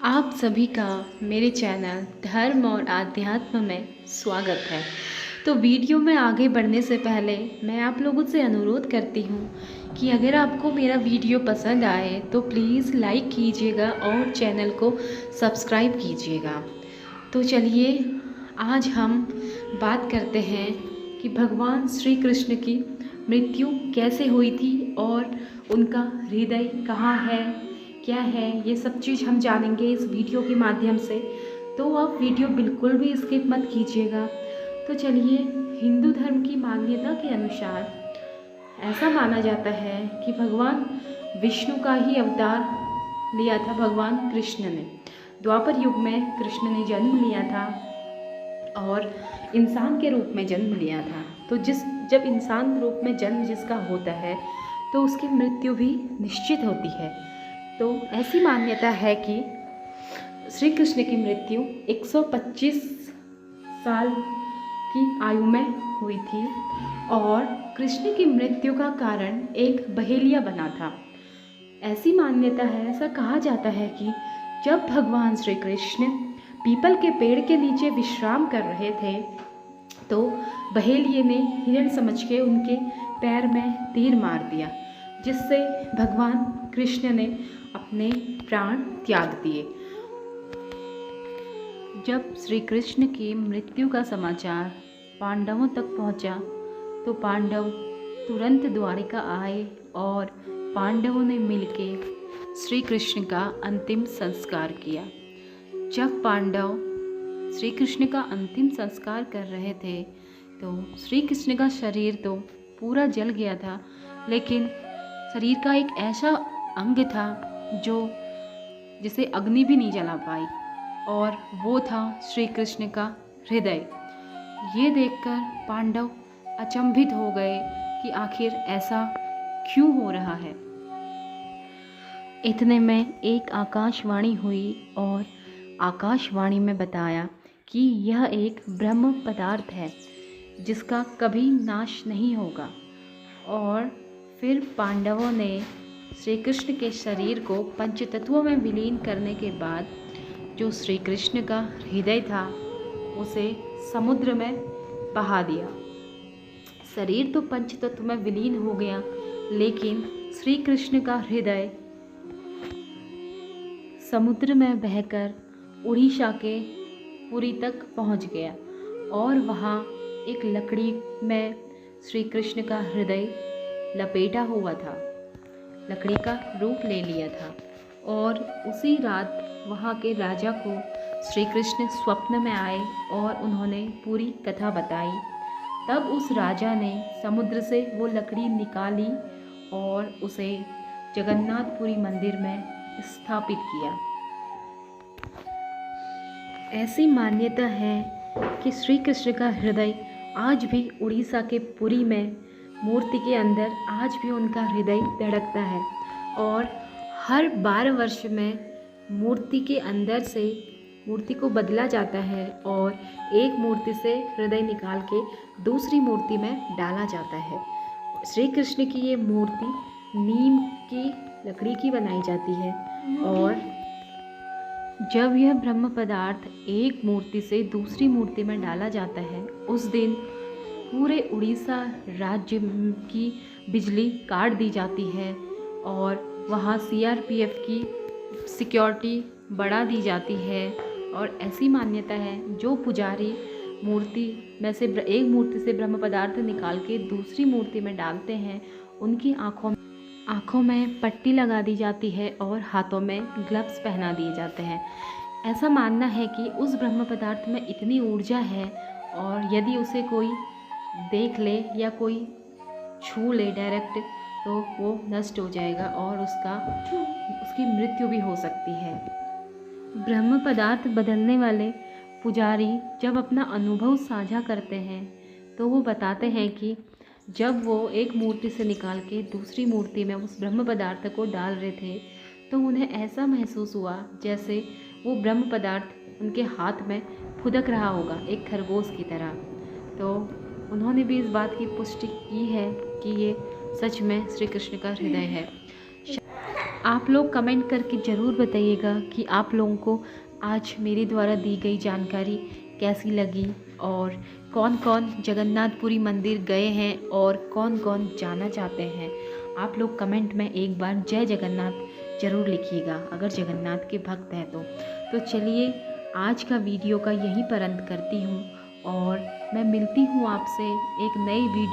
आप सभी का मेरे चैनल धर्म और आध्यात्म में स्वागत है। तो वीडियो में आगे बढ़ने से पहले मैं आप लोगों से अनुरोध करती हूँ कि अगर आपको मेरा वीडियो पसंद आए तो प्लीज़ लाइक कीजिएगा और चैनल को सब्सक्राइब कीजिएगा। तो चलिए आज हम बात करते हैं कि भगवान श्री कृष्ण की मृत्यु कैसे हुई थी और उनका हृदय कहाँ है, क्या है, ये सब चीज़ हम जानेंगे इस वीडियो के माध्यम से। तो आप वीडियो बिल्कुल भी स्किप मत कीजिएगा। तो चलिए, हिंदू धर्म की मान्यता के अनुसार ऐसा माना जाता है कि भगवान विष्णु का ही अवतार लिया था भगवान कृष्ण ने। द्वापर युग में कृष्ण ने जन्म लिया था और इंसान के रूप में जन्म लिया था। तो जब इंसान रूप में जन्म जिसका होता है तो उसकी मृत्यु भी निश्चित होती है। तो ऐसी मान्यता है कि श्री कृष्ण की मृत्यु 125 साल की आयु में हुई थी और कृष्ण की मृत्यु का कारण एक बहेलिया बना था। ऐसी मान्यता है, ऐसा कहा जाता है कि जब भगवान श्री कृष्ण पीपल के पेड़ के नीचे विश्राम कर रहे थे तो बहेलिये ने हिरण समझ के उनके पैर में तीर मार दिया, जिससे भगवान कृष्ण ने अपने प्राण त्याग दिए। जब श्री कृष्ण की मृत्यु का समाचार पांडवों तक पहुंचा तो पांडव तुरंत द्वारिका आए और पांडवों ने मिलकर श्री कृष्ण का अंतिम संस्कार किया। जब पांडव श्री कृष्ण का अंतिम संस्कार कर रहे थे तो श्री कृष्ण का शरीर तो पूरा जल गया था, लेकिन शरीर का एक ऐसा अंग था जिसे अग्नि भी नहीं जला पाई, और वो था श्री कृष्ण का हृदय। ये देखकर पांडव अचंभित हो गए कि आखिर ऐसा क्यों हो रहा है। इतने में एक आकाशवाणी हुई और आकाशवाणी में बताया कि यह एक ब्रह्म पदार्थ है जिसका कभी नाश नहीं होगा। और फिर पांडवों ने श्री कृष्ण के शरीर को पंचतत्वों में विलीन करने के बाद जो श्री कृष्ण का हृदय था उसे समुद्र में बहा दिया। शरीर तो पंचतत्व में विलीन हो गया, लेकिन श्री कृष्ण का हृदय समुद्र में बहकर उड़ीसा के पुरी तक पहुंच गया और वहां एक लकड़ी में श्री कृष्ण का हृदय लपेटा हुआ था, लकड़ी का रूप ले लिया था। और उसी रात वहाँ के राजा को श्री कृष्ण स्वप्न में आए और उन्होंने पूरी कथा बताई। तब उस राजा ने समुद्र से वो लकड़ी निकाली और उसे जगन्नाथपुरी मंदिर में स्थापित किया। ऐसी मान्यता है कि श्री कृष्ण का हृदय आज भी उड़ीसा के पुरी में मूर्ति के अंदर आज भी उनका हृदय धड़कता है। और हर 12 वर्ष में मूर्ति के अंदर से मूर्ति को बदला जाता है और एक मूर्ति से हृदय निकाल के दूसरी मूर्ति में डाला जाता है। श्री कृष्ण की ये मूर्ति नीम की लकड़ी की बनाई जाती है और जब यह ब्रह्म पदार्थ एक मूर्ति से दूसरी मूर्ति में डाला जाता है उस दिन पूरे उड़ीसा राज्य की बिजली काट दी जाती है और वहाँ CRPF की सिक्योरिटी बढ़ा दी जाती है। और ऐसी मान्यता है जो पुजारी मूर्ति में से एक मूर्ति से ब्रह्म पदार्थ निकाल के दूसरी मूर्ति में डालते हैं उनकी आँखों में पट्टी लगा दी जाती है और हाथों में ग्लव्स पहना दिए जाते हैं। ऐसा मानना है कि उस ब्रह्म पदार्थ में इतनी ऊर्जा है और यदि उसे कोई देख ले या कोई छू ले डायरेक्ट तो वो नष्ट हो जाएगा और उसकी मृत्यु भी हो सकती है। ब्रह्म पदार्थ बदलने वाले पुजारी जब अपना अनुभव साझा करते हैं तो वो बताते हैं कि जब वो एक मूर्ति से निकाल के दूसरी मूर्ति में उस ब्रह्म पदार्थ को डाल रहे थे तो उन्हें ऐसा महसूस हुआ जैसे वो ब्रह्म पदार्थ उनके हाथ में फुदक रहा होगा, एक खरगोश की तरह। तो उन्होंने भी इस बात की पुष्टि की है कि ये सच में श्री कृष्ण का हृदय है। आप लोग कमेंट करके ज़रूर बताइएगा कि आप लोगों को आज मेरे द्वारा दी गई जानकारी कैसी लगी और कौन कौन जगन्नाथपुरी मंदिर गए हैं और कौन कौन जाना चाहते हैं। आप लोग कमेंट में एक बार जय जगन्नाथ ज़रूर लिखिएगा अगर जगन्नाथ के भक्त हैं तो चलिए आज का वीडियो का यहीं पर अंत करती हूँ और मैं मिलती हूँ आपसे एक नई वीडियो